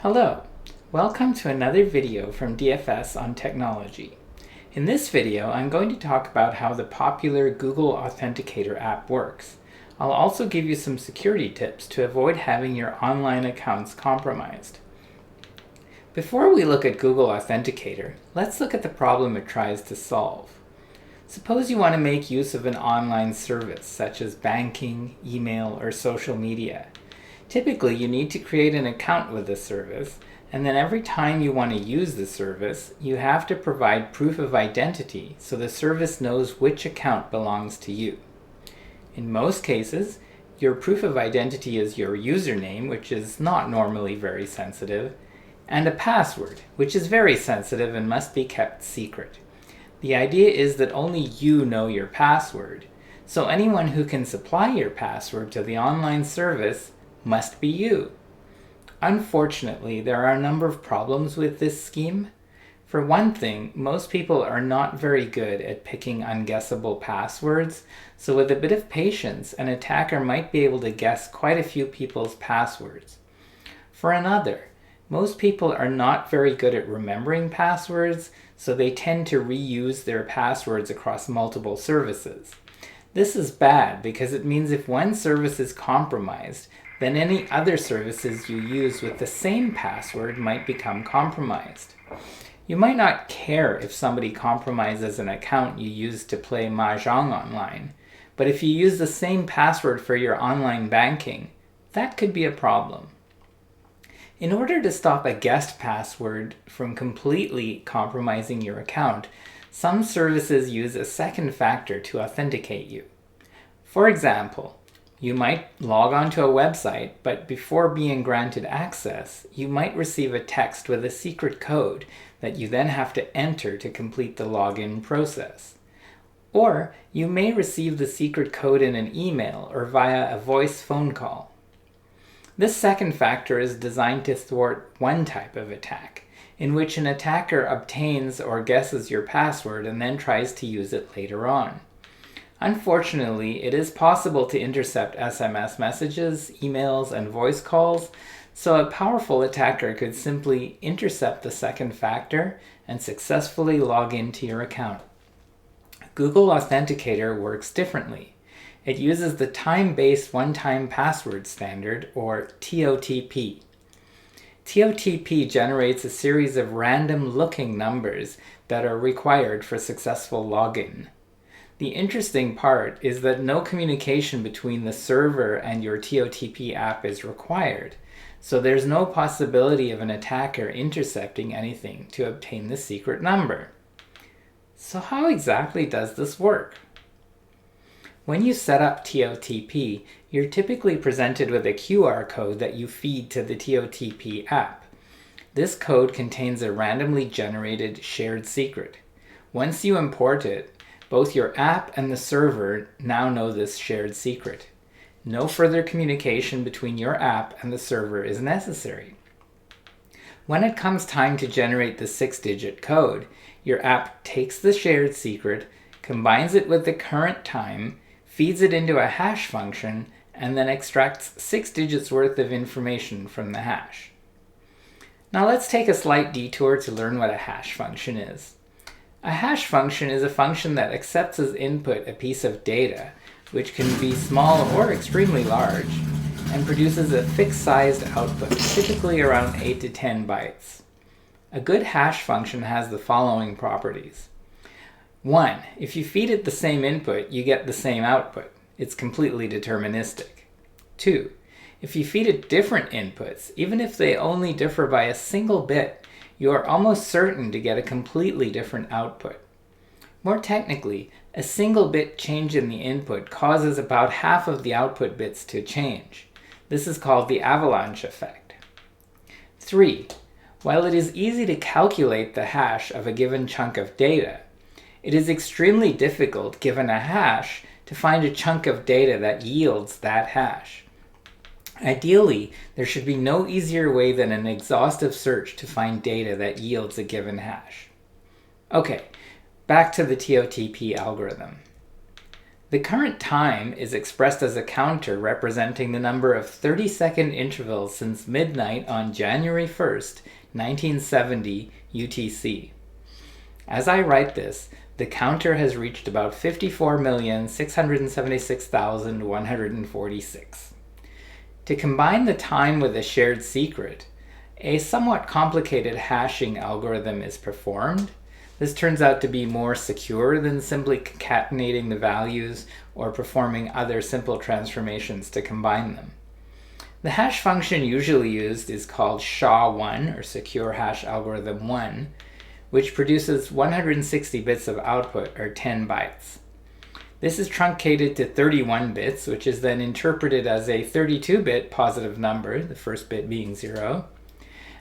Hello, welcome to another video from DFS on technology. In this video, I'm going to talk about how the popular Google Authenticator app works. I'll also give you some security tips to avoid having your online accounts compromised. Before we look at Google Authenticator, let's look at the problem it tries to solve. Suppose you want to make use of an online service such as banking, email, or social media. Typically, you need to create an account with the service, and then every time you want to use the service, you have to provide proof of identity so the service knows which account belongs to you. In most cases, your proof of identity is your username, which is not normally very sensitive, and a password, which is very sensitive and must be kept secret. The idea is that only you know your password, so anyone who can supply your password to the online service must be you. Unfortunately, there are a number of problems with this scheme. For one thing, most people are not very good at picking unguessable passwords, so with a bit of patience, an attacker might be able to guess quite a few people's passwords. For another, most people are not very good at remembering passwords, so they tend to reuse their passwords across multiple services. This is bad because it means if one service is compromised, then any other services you use with the same password might become compromised. You might not care if somebody compromises an account you use to play mahjong online, but if you use the same password for your online banking, that could be a problem. In order to stop a guessed password from completely compromising your account, some services use a second factor to authenticate you. For example, you might log onto a website, but before being granted access, you might receive a text with a secret code that you then have to enter to complete the login process. Or you may receive the secret code in an email or via a voice phone call. This second factor is designed to thwart one type of attack, in which an attacker obtains or guesses your password and then tries to use it later on. Unfortunately, it is possible to intercept SMS messages, emails, and voice calls, so a powerful attacker could simply intercept the second factor and successfully log into your account. Google Authenticator works differently. It uses the time-based one-time password standard, or TOTP. TOTP generates a series of random-looking numbers that are required for successful login. The interesting part is that no communication between the server and your TOTP app is required, so there's no possibility of an attacker intercepting anything to obtain the secret number. So how exactly does this work? When you set up TOTP, you're typically presented with a QR code that you feed to the TOTP app. This code contains a randomly generated shared secret. Once you import it, both your app and the server now know this shared secret. No further communication between your app and the server is necessary. When it comes time to generate the 6-digit code, your app takes the shared secret, combines it with the current time, feeds it into a hash function, and then extracts 6 digits worth of information from the hash. Now let's take a slight detour to learn what a hash function is. A hash function is a function that accepts as input a piece of data, which can be small or extremely large, and produces a fixed-sized output, typically around 8 to 10 bytes. A good hash function has the following properties. 1. If you feed it the same input, you get the same output. It's completely deterministic. 2. If you feed it different inputs, even if they only differ by a single bit, you are almost certain to get a completely different output. More technically, a single bit change in the input causes about half of the output bits to change. This is called the avalanche effect. 3. While it is easy to calculate the hash of a given chunk of data, it is extremely difficult, given a hash, to find a chunk of data that yields that hash. Ideally, there should be no easier way than an exhaustive search to find data that yields a given hash. Okay, back to the TOTP algorithm. The current time is expressed as a counter representing the number of 30-second intervals since midnight on January 1st, 1970 UTC. As I write this, the counter has reached about 54,676,146. To combine the time with a shared secret, a somewhat complicated hashing algorithm is performed. This turns out to be more secure than simply concatenating the values or performing other simple transformations to combine them. The hash function usually used is called SHA-1, or Secure Hash Algorithm 1, which produces 160 bits of output, or 10 bytes. This is truncated to 31 bits, which is then interpreted as a 32-bit positive number, the first bit being 0,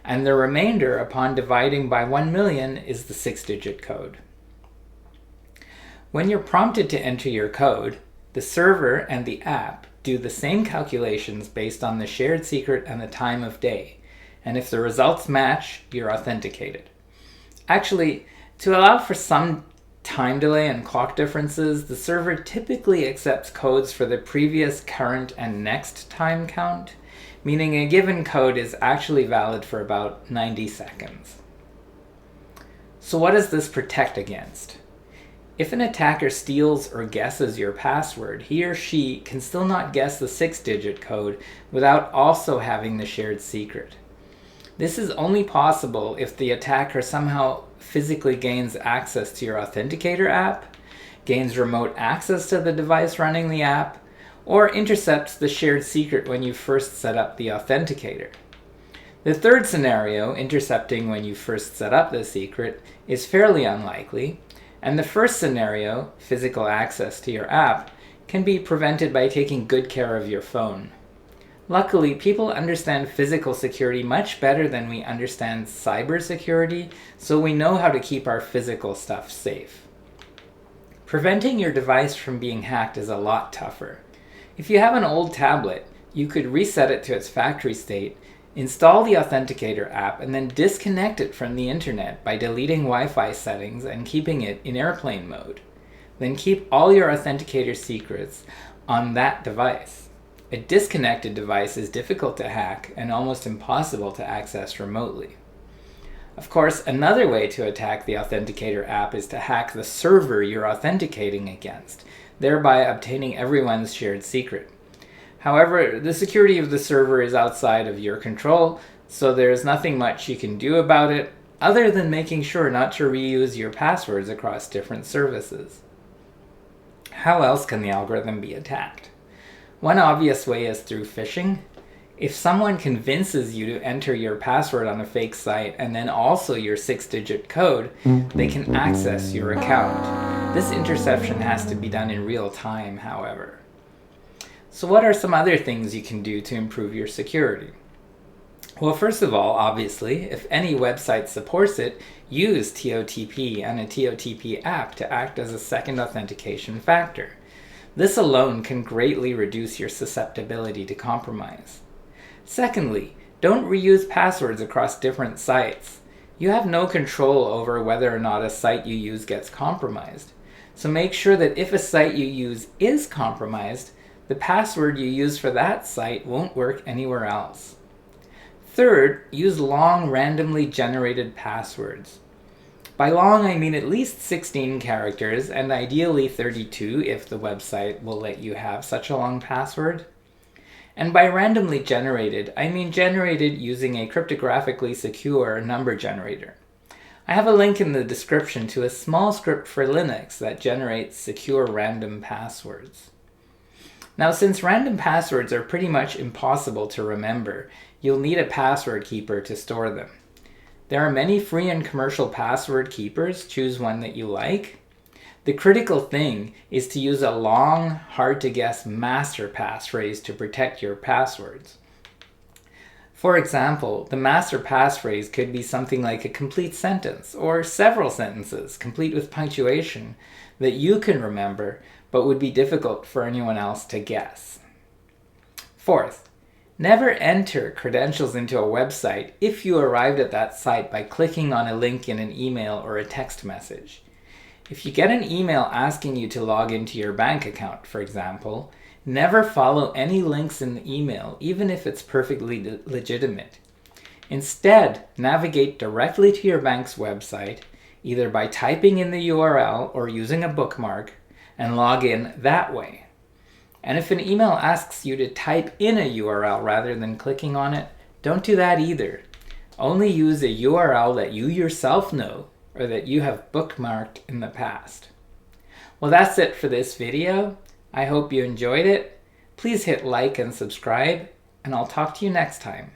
and the remainder, upon dividing by 1 million, is the 6-digit code. When you're prompted to enter your code, the server and the app do the same calculations based on the shared secret and the time of day, and if the results match, you're authenticated. Actually, to allow for some time delay and clock differences, the server typically accepts codes for the previous, current, and next time count, meaning a given code is actually valid for about 90 seconds. So what does this protect against? If an attacker steals or guesses your password, he or she can still not guess the 6-digit code without also having the shared secret. This is only possible if the attacker somehow physically gains access to your Authenticator app, gains remote access to the device running the app, or intercepts the shared secret when you first set up the Authenticator. The third scenario, intercepting when you first set up the secret, is fairly unlikely, and the first scenario, physical access to your app, can be prevented by taking good care of your phone. Luckily, people understand physical security much better than we understand cybersecurity, so we know how to keep our physical stuff safe. Preventing your device from being hacked is a lot tougher. If you have an old tablet, you could reset it to its factory state, install the Authenticator app, and then disconnect it from the internet by deleting Wi-Fi settings and keeping it in airplane mode. Then keep all your Authenticator secrets on that device. A disconnected device is difficult to hack and almost impossible to access remotely. Of course, another way to attack the Authenticator app is to hack the server you're authenticating against, thereby obtaining everyone's shared secret. However, the security of the server is outside of your control, so there's nothing much you can do about it other than making sure not to reuse your passwords across different services. How else can the algorithm be attacked? One obvious way is through phishing. If someone convinces you to enter your password on a fake site and then also your 6-digit code, they can access your account. This interception has to be done in real time, however. So what are some other things you can do to improve your security? Well, first of all, obviously, if any website supports it, use TOTP and a TOTP app to act as a second authentication factor. This alone can greatly reduce your susceptibility to compromise. Secondly, don't reuse passwords across different sites. You have no control over whether or not a site you use gets compromised. So make sure that if a site you use is compromised, the password you use for that site won't work anywhere else. Third, use long randomly generated passwords. By long, I mean at least 16 characters, and ideally 32 if the website will let you have such a long password. And by randomly generated, I mean generated using a cryptographically secure number generator. I have a link in the description to a small script for Linux that generates secure random passwords. Now, since random passwords are pretty much impossible to remember, you'll need a password keeper to store them. There are many free and commercial password keepers. Choose one that you like. The critical thing is to use a long, hard-to-guess master passphrase to protect your passwords. For example, the master passphrase could be something like a complete sentence or several sentences, complete with punctuation, that you can remember but would be difficult for anyone else to guess. Fourth, never enter credentials into a website if you arrived at that site by clicking on a link in an email or a text message. If you get an email asking you to log into your bank account, for example, never follow any links in the email, even if it's perfectly legitimate. Instead, navigate directly to your bank's website, either by typing in the URL or using a bookmark, and log in that way. And if an email asks you to type in a URL rather than clicking on it, don't do that either. Only use a URL that you yourself know or that you have bookmarked in the past. Well, that's it for this video. I hope you enjoyed it. Please hit like and subscribe, and I'll talk to you next time.